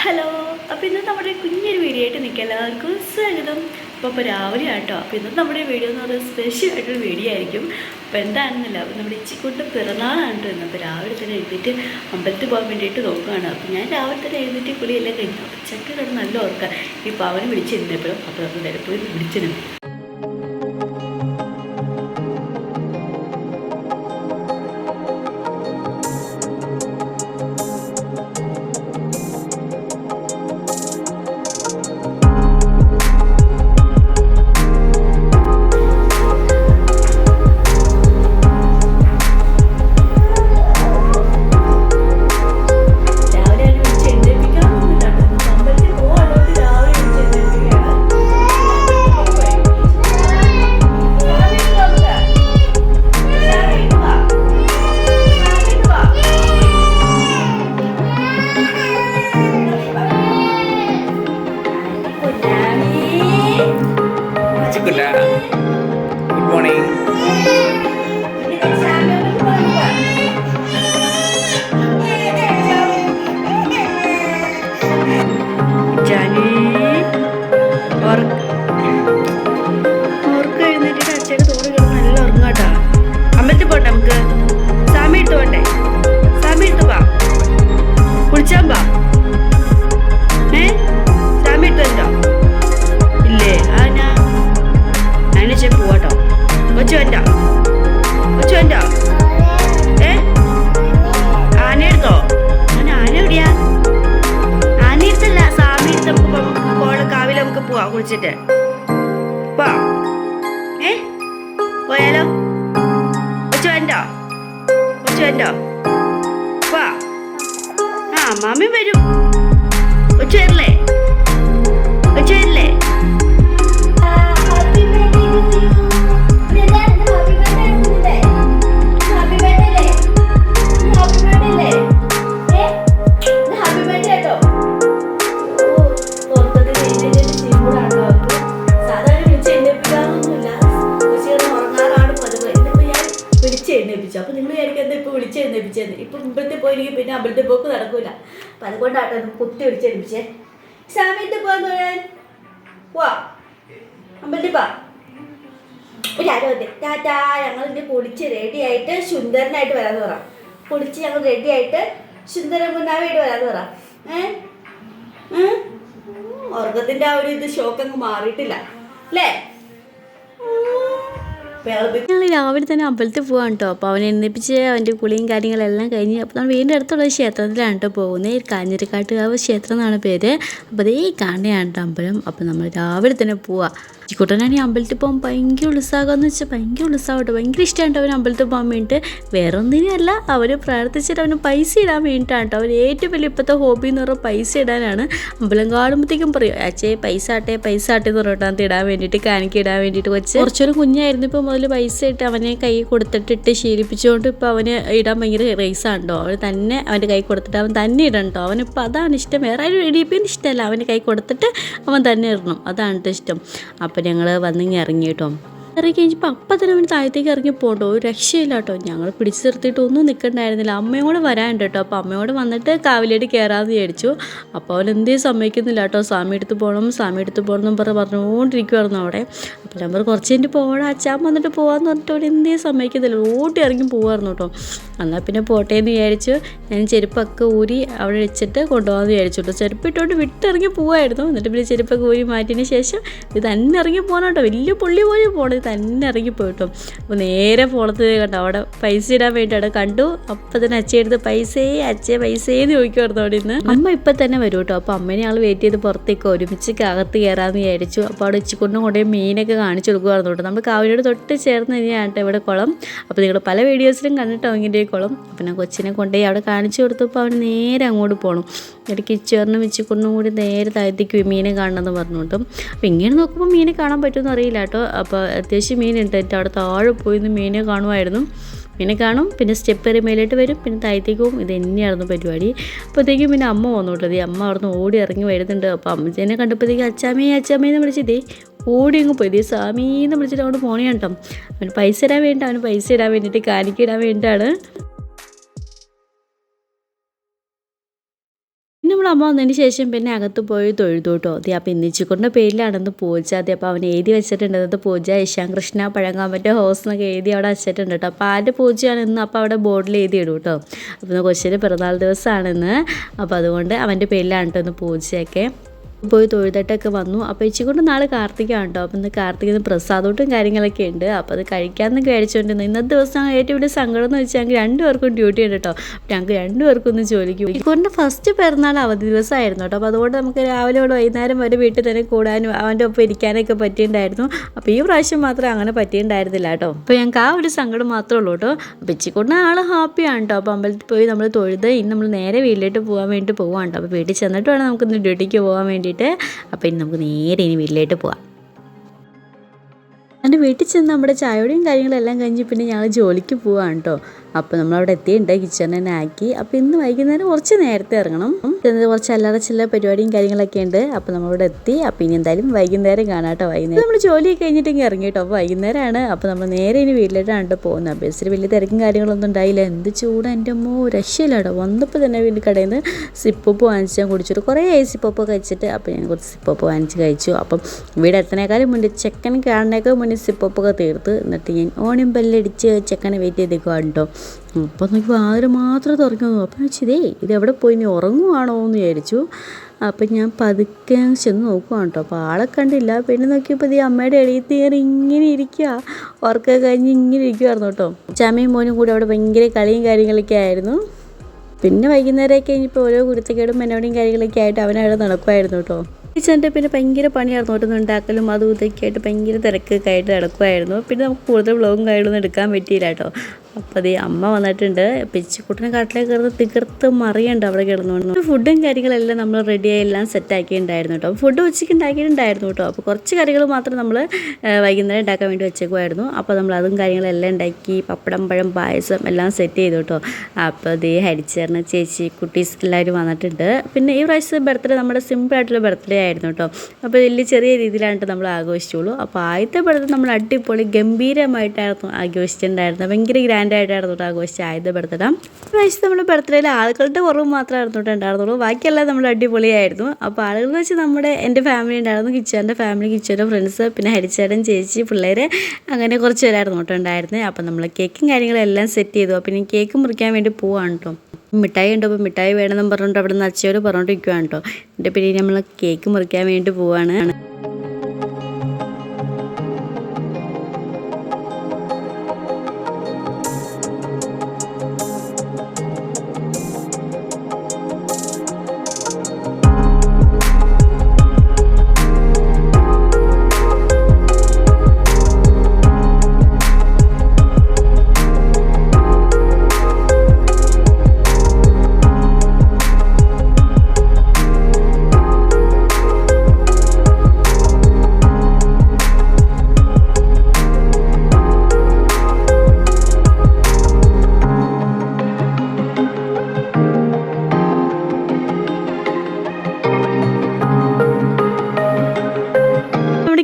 Hello. അപ്പോൾ ഇന്ന് നമ്മുടെ കുഞ്ഞൊരു വീഡിയോ ആയിട്ട് നിൽക്കുക. എല്ലാവർക്കും സ്വാഗതം. അപ്പോൾ രാവിലെ ആട്ടോ. അപ്പോൾ ഇന്നത്തെ നമ്മുടെ വീഡിയോ എന്ന് പറയുന്നത് സ്പെഷ്യൽ ആയിട്ടൊരു വീഡിയോ ആയിരിക്കും. അപ്പോൾ എന്താണെന്നില്ല, അപ്പോൾ നമ്മുടെ ഇച്ചിക്കൂട്ട് പിറന്നാളാണ് കേട്ടോ ഇന്ന്. അപ്പോൾ രാവിലെ തന്നെ എഴുന്നേറ്റ് അമ്പലത്തിൽ പോകാൻ വേണ്ടിയിട്ട് നോക്കുകയാണ്. അപ്പോൾ ഞാൻ രാവിലെ തന്നെ എഴുന്നേറ്റ് കുളിയെല്ലാം കഴിഞ്ഞു. അപ്പോൾ ചക്ക കിടന്ന് നല്ല ഓർക്കുക ഈ പവന് വിളിച്ചിരുന്നപ്പോഴും. അപ്പോൾ നമ്മൾ നേരെ പോയി വിളിച്ചിരുന്നു. Good morning. എഴുന്നേറ്റ് അച്ഛയുടെ തോട് കിടന്ന് നല്ല ഉറങ്ങാട്ടാ. അമ്പലത്തിൽ പോട്ടെ, നമുക്ക് സാമി ഇട്ട് പോട്ടെ. സാമി ഇട്ട് വാ, കുളിച്ചാൻ വാ. സാമി ഇട്ട് വന്നോ? ഇല്ലേ? ഞാനിച്ചേ പോവാട്ടോ. കൊച്ചു വന്നോ? കൊച്ചു വന്നോ? ആന എടുത്തോ? ആന എവിടെയാ? ആന എടുത്തല്ല, സാമി എടുത്ത് നമുക്ക് കാവിലെ നമുക്ക് പോവാ കുളിച്ചിട്ട്. വാ, പോയാലോ? കൊച്ചു വന്നോ? കൊച്ചു വന്നോ? വാ. മാമി വരും. കൊച്ചു വരില്ലേ? കൊച്ചു വരില്ലേ? അപ്പോൾ നിങ്ങൾ വിചാരിക്കുന്നത് ഇപ്പോൾ വിളിച്ചെഴുന്നേപ്പിച്ചെന്ന്. ഇപ്പം മുമ്പത്തെ പോയില്ലെങ്കിൽ പിന്നെ അമ്പലത്തിൽ പോക്ക് നടക്കൂല. അപ്പം അതുകൊണ്ടാട്ടോ കുത്തി വിളിച്ചെഴുന്നേപ്പിച്ചേ. സമയത്ത് പോകാൻ പോവാ, അമ്പലത്തിൽ പോവാ. ഒരു ആരോഗ്യ ടാറ്റാ. ഞങ്ങൾ ഇന്ന് കുളിച്ച് റെഡിയായിട്ട് സുന്ദരനായിട്ട് വരാമെന്ന് പറ. കുളിച്ച് ഞങ്ങൾ റെഡിയായിട്ട് സുന്ദരൻ മുന്നാവായിട്ട് വരാമെന്ന് പറ. ഉറക്കത്തിൻ്റെ ആ ഒരു ഇത് ഷോക്കങ്ങ് മാറിയിട്ടില്ല അല്ലേ? ഞങ്ങൾ രാവിലെ തന്നെ അമ്പലത്തിൽ പോകാൻ കേട്ടോ. അപ്പോൾ അവനെ എഴുന്നേപ്പിച്ച് അവൻ്റെ കുളിയും കാര്യങ്ങളെല്ലാം കഴിഞ്ഞ് അപ്പോൾ നമ്മൾ വീടിൻ്റെ അടുത്തുള്ള ക്ഷേത്രത്തിലാണ് കേട്ടോ പോകുന്നത്. കാഞ്ഞിരക്കാട്ടുകാവ് ക്ഷേത്രം എന്നാണ് പേര്. അപ്പോൾ അതേ കാണുകയാണ് കേട്ടോ അമ്പലം. അപ്പോൾ നമ്മൾ രാവിലെ തന്നെ പോവാം. ചിക്കുട്ടനാണ് ഈ അമ്പലത്തിൽ പോകാൻ ഭയങ്കര ഉത്സാഹമെന്ന് വെച്ചാൽ ഭയങ്കര ഉത്സാഹം കേട്ടോ. ഭയങ്കര ഇഷ്ടമാണ് അവൻ അമ്പലത്തിൽ പോകാൻ വേണ്ടിയിട്ട്. വേറെ ഒന്നിനുമല്ല, അവർ പ്രാർത്ഥിച്ചിട്ട് അവന് പൈസ ഇടാൻ വേണ്ടിയിട്ടാണ് കേട്ടോ. അവൻ ഏറ്റവും വലിയ ഇപ്പോഴത്തെ ഹോബി എന്ന് പറഞ്ഞാൽ പൈസ ഇടാനാണ്. അമ്പലം കാണുമ്പോഴത്തേക്കും പറയും അച്ഛേ പൈസ ആട്ടെ എന്ന് പറഞ്ഞിട്ട് ഇടാൻ വേണ്ടിയിട്ട്, കാണിക്ക് ഇടാൻ വേണ്ടിയിട്ട്. കുറച്ചൊരു കുഞ്ഞായിരുന്നു ഇപ്പോൾ മുതൽ പൈസ ഇട്ട് അവനെ കൈ കൊടുത്തിട്ടിട്ട് ശീലിപ്പിച്ചുകൊണ്ട് ഇപ്പോൾ അവന് ഇടാൻ ഭയങ്കര റേസാണ് കേട്ടോ. അവൻ തന്നെ അവൻ്റെ കൈ കൊടുത്തിട്ട് അവൻ തന്നെ ഇടണം കേട്ടോ. അവനിപ്പോൾ അതാണ് ഇഷ്ടം. വേറെ ആരും ഇടിപ്പിന് ഇഷ്ടമല്ല, അവൻ്റെ കൈ കൊടുത്തിട്ട് അവൻ തന്നെ ഇടണം, അതാണ് കേട്ടോ ഇഷ്ടം. അപ്പോൾ ഞങ്ങൾ വന്നിങ്ങി ഇറങ്ങി കേട്ടോ. ഇറങ്ങി കഴിഞ്ഞപ്പോൾ അപ്പം തന്നെ അവന് താഴത്തേക്ക് ഇറങ്ങി പോകട്ടോ. ഒരു രക്ഷയില്ല കേട്ടോ. ഞങ്ങൾ പിടിച്ചു നിർത്തിയിട്ട് ഒന്നും നിൽക്കണ്ടായിരുന്നില്ല. അമ്മയും കൂടെ വരാനുണ്ട് കേട്ടോ. അപ്പോൾ അമ്മയോട് വന്നിട്ട് കാവിലേട്ട് കയറാമെന്ന് വിചാരിച്ചു. അപ്പോൾ അവൻ എന്തേ സമ്മതിക്കുന്നില്ല കേട്ടോ. സ്വാമി എടുത്ത് പോകണം എന്ന് പറഞ്ഞുകൊണ്ടിരിക്കുമായിരുന്നു അവിടെ. അപ്പോൾ നമ്പർ കുറച്ച് കഴിഞ്ഞിട്ട് പോകണം, അച്ഛാൻ വന്നിട്ട് പോകാമെന്ന് പറഞ്ഞിട്ട് അവൻ എന്തേ സമ്മതിക്കുന്നില്ല. ഓട്ടി ഇറങ്ങി പോകാമായിരുന്നു കേട്ടോ. എന്നാൽ പിന്നെ പോട്ടെ എന്ന് വിചാരിച്ചു. ഞാൻ ചെരുപ്പൊക്കെ ഊരി അവിടെ വെച്ചിട്ട് കൊണ്ടുപോകാമെന്ന് വിചാരിച്ചു കേട്ടോ. ചെരുപ്പിട്ടോണ്ട് വിട്ടിറങ്ങി പോകായിരുന്നു. എന്നിട്ട് പിന്നെ ചെരുപ്പൊക്കെ ഊരി മാറ്റിയതിന് ശേഷം ഇത് തന്നെ ഇറങ്ങി പോകണം കേട്ടോ. വലിയ പുള്ളി പോലെ പോകണം. തന്നെ ഇറങ്ങി പോയിട്ടോ. അപ്പോൾ നേരെ പോളത്ത് കണ്ടോ, അവിടെ പൈസ ഇടാൻ വേണ്ടി അവിടെ കണ്ടു. അപ്പം തന്നെ അച്ഛയെടുത്ത് പൈസയെന്ന് ചോദിക്കുമായിരുന്നു അവിടെ നിന്ന്. അമ്മ ഇപ്പം തന്നെ വരും കേട്ടോ. അപ്പോൾ അമ്മേനെ ആൾ വെയിറ്റ് ചെയ്ത് പുറത്തേക്ക് ഒരുമിച്ച് അകത്ത് കയറാമെന്ന് വിചാരിച്ചു. അപ്പോൾ അവിടെ ഇച്ചിക്കൊണ്ടും കൊണ്ടേ മീനൊക്കെ കാണിച്ചു കൊടുക്കുമായിരുന്നു കേട്ടോ. നമ്മൾ കാവിനോട് തൊട്ട് ചേർന്ന് തന്നെയാണ് കേട്ടോ ഇവിടെ കുളം. അപ്പോൾ നിങ്ങൾ പല വീഡിയോസിലും കണ്ടിട്ടോ ഇങ്ങനെ കുളം. അപ്പം ഞാൻ കൊച്ചിനെ കൊണ്ടുപോയി അവിടെ കാണിച്ചു കൊടുത്തപ്പോൾ അവന് നേരെ അങ്ങോട്ട് പോകണം. ഇടയ്ക്ക് ഇച്ചേറിനും ഇച്ചിക്കൊണ്ടും കൂടി നേരെ താഴത്തേക്ക് മീനെ കാണണമെന്ന് പറഞ്ഞു കേട്ടോ. അപ്പോൾ ഇങ്ങനെ നോക്കുമ്പോൾ മീനെ കാണാൻ പറ്റുമെന്ന് അറിയില്ല കേട്ടോ. അപ്പോൾ അത്യാവശ്യം മീനുണ്ട്. എന്നിട്ട് അവിടെ താഴെ പോയി മീനെ കാണുമായിരുന്നു. പിന്നെ കാണും, പിന്നെ സ്റ്റെപ്പ് കയറി മേലോട്ട് വരും, പിന്നെ താഴത്തേക്ക് പോകും. ഇത് തന്നെയായിരുന്നു പരിപാടി. അപ്പോഴത്തേക്കും പിന്നെ അമ്മ വന്നു കേട്ടത്. അമ്മ അവിടെ നിന്ന് ഓടി ഇറങ്ങി വരുന്നുണ്ട്. അപ്പോൾ അമ്മച്ചേനെ കണ്ടപ്പോഴത്തേക്ക് അച്ചാമ്മയെന്ന് വിളിച്ചതേ ഓടി അങ്ങ് പോയി. സ്വാമീന്ന് വിളിച്ചിട്ട് അങ്ങോട്ട് പോണേ കേട്ടോ. അവന് പൈസ ഇടാൻ വേണ്ടിയിട്ട് കാണിക്കിടാൻ വേണ്ടിയിട്ടാണ്. പിന്നെ നമ്മൾ അമ്മ വന്നതിന് ശേഷം പിന്നെ അകത്ത് പോയി തൊഴുതു കേട്ടോ. അതെ അപ്പോൾ ഇന്നിച്ചിക്കൊണ്ട പേരിലാണെന്ന് പൂജ. അതെ അപ്പോൾ അവൻ എഴുതി വെച്ചിട്ടുണ്ട് അത് പൂജ ഇഷാൻ കൃഷ്ണ പഴങ്ങാമ്പറ്റ ഹോസ് എന്നൊക്കെ എഴുതി അവിടെ വെച്ചിട്ടുണ്ട് കേട്ടോ. അപ്പോൾ ആരുടെ പൂജയാണ് ഇന്ന് അപ്പോൾ അവിടെ ബോർഡിൽ എഴുതി ഇടും കേട്ടോ. അപ്പോൾ കൊച്ചിൻ്റെ പിറന്നാൾ ദിവസമാണെന്ന്. അപ്പോൾ അതുകൊണ്ട് അവൻ്റെ പേരിലാണ് കേട്ടോ ഇന്ന് പൂജയൊക്കെ. പോയി തൊഴുതിട്ടൊക്കെ വന്നു. അപ്പോൾ ഇച്ചിക്കൊണ്ട് നാളെ കാർത്തികയാണ് കേട്ടോ. അപ്പോൾ ഇന്ന് കാർത്തികന് പ്രസാദോട്ടും കാര്യങ്ങളൊക്കെ ഉണ്ട്. അപ്പോൾ അത് കഴിക്കാമെന്നൊക്കെ കഴിച്ചുകൊണ്ടിരുന്നു. ഇന്നത്തെ ദിവസം ഏറ്റവും വലിയ സങ്കടം എന്ന് വെച്ചാൽ ഞങ്ങൾക്ക് 2 പേർക്കും ഡ്യൂട്ടി ഉണ്ട് കേട്ടോ. ഞങ്ങൾക്ക് 2 പേർക്കും ഒന്ന് ജോലിക്ക് പോയി. ഇക്കൊണ്ട് ഫസ്റ്റ് പിറന്നാൾ അവധി ദിവസമായിരുന്നു കേട്ടോ. അപ്പോൾ അതുകൊണ്ട് നമുക്ക് രാവിലെ തൊട്ട് വൈകുന്നേരം വരെ വീട്ടിൽ തന്നെ കൂടാനും അവൻ്റെ ഒപ്പം ഇരിക്കാനൊക്കെ പറ്റിയിട്ടുണ്ടായിരുന്നു. അപ്പോൾ ഈ പ്രാവശ്യം മാത്രം അങ്ങനെ പറ്റിയിട്ടുണ്ടായിരുന്നില്ല കേട്ടോ. അപ്പോൾ ഞങ്ങൾക്ക് ആ ഒരു സങ്കടം മാത്രമേ ഉള്ളൂ കേട്ടോ. അപ്പോൾ ഇച്ചിക്കൊണ്ട് ആൾ ഹാപ്പിയാണ് കേട്ടോ. അപ്പോൾ അമ്പലത്തിൽ പോയി നമ്മൾ തൊഴുത് ഇനി നമ്മൾ നേരെ വീട്ടിലേക്ക് പോകാൻ വേണ്ടി പോകാൻ കേട്ടോ. അപ്പോൾ വീട്ടിൽ ചെന്നിട്ട് വേണം നമുക്കിന്ന് ഡ്യൂട്ടിക്ക് പോകാൻ വേണ്ടി. അപ്പോൾ ഇനി നമുക്ക് നേരെ ഇനി വീട്ടിലേക്ക് പോവാം. എൻ്റെ വീട്ടിൽ ചെന്ന് നമ്മുടെ ചായയോടെയും കാര്യങ്ങളെല്ലാം കഴിഞ്ഞ് പിന്നെ ഞങ്ങൾ ജോലിക്ക് പോവാണ് കേട്ടോ. അപ്പോൾ നമ്മളവിടെ എത്തിയിട്ടുണ്ട്. കിച്ചൺ തന്നെ ആക്കി. അപ്പോൾ ഇന്ന് വൈകുന്നേരം കുറച്ച് നേരത്തെ ഇറങ്ങണം. കുറച്ച് അല്ലാതെ ചില പരിപാടിയും കാര്യങ്ങളൊക്കെ ഉണ്ട്. അപ്പോൾ നമ്മളിവിടെ എത്തി. അപ്പോൾ ഇനി എന്തായാലും വൈകുന്നേരം കാണാം കേട്ടോ. വൈകുന്നേരം നമ്മൾ ജോലി കഴിഞ്ഞിട്ടെങ്കിൽ ഇറങ്ങി കേട്ടോ. അപ്പോൾ വൈകുന്നേരമാണ്. അപ്പോൾ നമ്മൾ നേരെ ഇനി വീട്ടിലേട്ടാണ് കേട്ടോ പോകുന്നത്. അപ്പോൾ ഇച്ചിരി വലിയ തിരക്കും കാര്യങ്ങളൊന്നും ഉണ്ടായില്ല. എന്ത് ചൂടാ എൻ്റെ അമ്മോ രക്ഷയില്ല കേട്ടോ. വന്നപ്പോൾ തന്നെ വീട്ടിൽ കടയിൽ നിന്ന് സിപ്പപ്പ് വാങ്ങിച്ച് ഞാൻ കുടിച്ചിട്ട് കുറേ സിപ്പപ്പ് കഴിച്ചിട്ട് അപ്പോൾ ഞാൻ കുറച്ച് സിപ്പപ്പ് വാങ്ങിച്ച് കഴിച്ചു. അപ്പം വീട് എത്തനേക്കാളും മുന്നേ ചെക്കൻ കാണുന്നേക്കാൾ മുന്നേ സിപ്പപ്പൊക്കെ തീർത്ത് എന്നിട്ട് ഞാൻ ഓണിയം ബെല്ലടിച്ച് ചെക്കനെ വെയിറ്റ് ചെയ്തേക്കുവാണ് കേട്ടോ. അപ്പോൾ നോക്കി വാതിൽ മാത്രം തുറക്കുന്നു. അപ്പോൾ വെച്ചതേ ഇതെവിടെ പോയി ഇനി ഉറങ്ങുവാണോ എന്ന് വിചാരിച്ചു. അപ്പം ഞാൻ പതുക്കെ ചെന്ന് നോക്കുവാണ് കേട്ടോ. അപ്പോൾ ആളെ കണ്ടില്ല. പിന്നെ നോക്കിയപ്പോൾ ഈ അമ്മയുടെ എഴുതി കയറി ഇങ്ങനെ ഇരിക്കുക. ഉറക്കം കഴിഞ്ഞ് ഇങ്ങനെ ഇരിക്കുമായിരുന്നു കേട്ടോ. ചാമയും മോനും കൂടി അവിടെ ഭയങ്കര കളിയും കാര്യങ്ങളൊക്കെ ആയിരുന്നു. പിന്നെ വൈകുന്നേരമൊക്കെ കഴിഞ്ഞപ്പോൾ ഓരോ കുരുത്തക്കേടും മെനോടിയും കാര്യങ്ങളൊക്കെ ആയിട്ട് അവനവിടെ നടക്കുമായിരുന്നു കേട്ടോ. ടീച്ചറിൻ്റെ പിന്നെ ഭയങ്കര പണിയായിരുന്നു കേട്ടോ. ഉണ്ടാക്കലും അതും ഇതൊക്കെ ആയിട്ട് ഭയങ്കര തിരക്കൊക്കെ ആയിട്ട് നടക്കുമായിരുന്നു. പിന്നെ നമുക്ക് കൂടുതൽ വ്ളോഗും കാര്യങ്ങളൊന്നും എടുക്കാൻ പറ്റിയില്ല കേട്ടോ. അപ്പോൾ അതേ അമ്മ വന്നിട്ടുണ്ട്. പിച്ചിക്കുട്ടനെ കാട്ടിലേക്ക് കയറുന്ന തികർത്ത് മറിയുണ്ട് അവിടെ കിടന്നുകൊണ്ട്. ഫുഡും കാര്യങ്ങളെല്ലാം നമ്മൾ റെഡിയായി എല്ലാം സെറ്റാക്കിയിട്ടുണ്ടായിരുന്നു കേട്ടോ. ഫുഡ് ഉച്ചയ്ക്ക് ഉണ്ടാക്കിയിട്ടുണ്ടായിരുന്നു കേട്ടോ. അപ്പോൾ കുറച്ച് കറികൾ മാത്രം നമ്മൾ വൈകുന്നേരം ഉണ്ടാക്കാൻ വേണ്ടി വെച്ചേക്കുമായിരുന്നു. അപ്പോൾ നമ്മൾ അതും കാര്യങ്ങളെല്ലാം ഉണ്ടാക്കി പപ്പടം പഴം പായസം എല്ലാം സെറ്റ് ചെയ്തു കേട്ടോ. അപ്പോൾ അതേ ഹരിച്ചേർന്ന് ചേച്ചി കുട്ടീസ് എല്ലാവരും വന്നിട്ടുണ്ട്. പിന്നെ ഈ പ്രാവശ്യത്തെ ബർത്ത്ഡേ നമ്മുടെ സിമ്പിളായിട്ടുള്ള ബർത്ത്ഡേ ആയിരുന്നു കേട്ടോ. അപ്പോൾ വലിയ ചെറിയ രീതിയിലാണ് നമ്മൾ ആഘോഷിച്ചുള്ളൂ. അപ്പോൾ ആദ്യത്തെ ബർത്ത്ഡേ നമ്മൾ അടിപൊളി ഗംഭീരമായിട്ടായിരുന്നു ആഘോഷിച്ചിട്ടുണ്ടായിരുന്നത്. ഭയങ്കര ഗ്രാൻഡായിട്ടായിരുന്നു കേട്ടോ ആഘോഷിച്ച ആദ്യത്തെ ബർത്ത്ഡേ. പ്രാവശ്യം നമ്മൾ ബർത്ത്ഡേയിൽ ആളുകളുടെ കുറവ് മാത്രമായിരുന്നു കേട്ടോ ഉണ്ടായിരുന്നുള്ളൂ. ബാക്കിയെല്ലാം നമ്മൾ അടിപൊളിയായിരുന്നു. അപ്പോൾ ആളുകൾ വെച്ച് എൻ്റെ ഫാമിലി ഉണ്ടായിരുന്നു. കിച്ചൻ്റെ ഫാമിലി, കിച്ചൻ്റെ ഫ്രണ്ട്സ്, പിന്നെ ഹരിച്ചേട്ടൻ ചേച്ചി പിള്ളേർ അങ്ങനെ കുറച്ച് പേരായിരുന്നു കേട്ടോ ഉണ്ടായിരുന്നത്. അപ്പോൾ നമ്മൾ കേക്കും കാര്യങ്ങളെല്ലാം സെറ്റ് ചെയ്തു. അപ്പോൾ ഇനി കേക്ക് മുറിക്കാൻ വേണ്ടി പോവാണ് കേട്ടോ. മിഠായി ഉണ്ട്. അപ്പോൾ മിഠായി വേണമെന്ന് പറഞ്ഞിട്ട് അവിടെ നിന്ന് അച്ഛയോട് പറഞ്ഞിരിക്കുവാണ് കേട്ടോ. എന്നിട്ട് പിന്നെ നമ്മൾ കേക്ക് മുറിക്കാൻ വേണ്ടി പോവാണ്.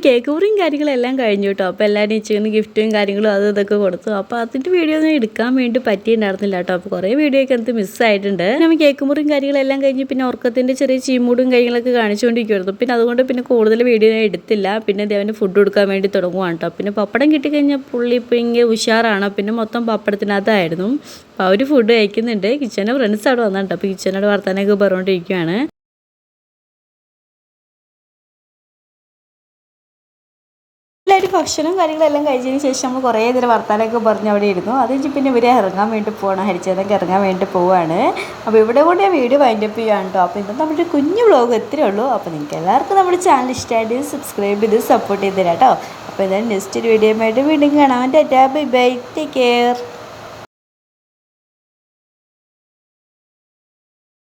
കേക്ക് മുറിയും കാര്യങ്ങളെല്ലാം കഴിഞ്ഞു കേട്ടോ. അപ്പോൾ എല്ലാവരും ഇച്ചിങ്ങനെ ഗിഫ്റ്റും കാര്യങ്ങളും അതും ഇതൊക്കെ കൊടുത്തു. അപ്പോൾ അതിൻ്റെ വീഡിയോ ഒന്നും എടുക്കാൻ വേണ്ടി പറ്റിയിട്ടുണ്ടായിരുന്നില്ല കേട്ടോ. അപ്പോൾ കുറേ വീഡിയോ ഒക്കെ എനിക്ക് മിസ്സായിട്ടുണ്ട്. നമ്മൾ കേക്ക് മുറിയും കാര്യങ്ങളെല്ലാം കഴിഞ്ഞ് പിന്നെ ഉറക്കത്തിൻ്റെ ചെറിയ ചീമൂടും കാര്യങ്ങളൊക്കെ കാണിച്ചുകൊണ്ടിരിക്കുമായിരുന്നു. പിന്നെ അതുകൊണ്ട് പിന്നെ കൂടുതൽ വീഡിയോ ഞാൻ എടുത്തില്ല. പിന്നെ ദേവന് ഫുഡ് കൊടുക്കാൻ വേണ്ടി തുടങ്ങുവാണ് കേട്ടോ. പിന്നെ പപ്പടം കിട്ടിക്കഴിഞ്ഞാൽ പുള്ളി ഇപ്പോൾ ഇങ്ങനെ ഉഷാറാണ്. പിന്നെ മൊത്തം പപ്പടത്തിനകത്തായിരുന്നു. അപ്പോൾ അവർ ഫുഡ് കഴിക്കുന്നുണ്ട്. കിച്ചൻ്റെ ഫ്രണ്ട്സ് അവിടെ വന്നിട്ടുണ്ട്. അപ്പോൾ കിച്ചനോട് വർത്താനൊക്കെ പറഞ്ഞുകൊണ്ടിരിക്കുകയാണ്. എല്ലാവരും ഭക്ഷണവും കാര്യങ്ങളെല്ലാം കഴിച്ചതിന് ശേഷം നമ്മൾ കുറേ നേരം വർത്താനമൊക്കെ പറഞ്ഞ് അവിടെ ഇരുന്നു. അത് കഴിഞ്ഞ് പിന്നെ ഇവരെ ഇറങ്ങാൻ വേണ്ടി പോകണം. ഹരിച്ചേനൊക്കെ ഇറങ്ങാൻ വേണ്ടി പോവുകയാണ്. അപ്പോൾ ഇവിടെ കൊണ്ട് ഞാൻ വീഡിയോ വൈൻഡപ്പ് ചെയ്യുകയാണ് കേട്ടോ. അപ്പോൾ ഇന്ന് നമ്മുടെ കുഞ്ഞു വ്ളോഗ് എത്രയേ ഉള്ളൂ. അപ്പോൾ നിങ്ങൾക്ക് എല്ലാവർക്കും നമ്മുടെ ചാനൽ ഇഷ്ടമായിട്ട് സബ്സ്ക്രൈബ് ചെയ്ത് സപ്പോർട്ട് ചെയ്ത് തരാം കേട്ടോ. അപ്പോൾ എന്തായാലും നെക്സ്റ്റ് ഒരു വീഡിയോ ആയിട്ട് വീണ്ടും കാണാം. Tata bye bye, take care.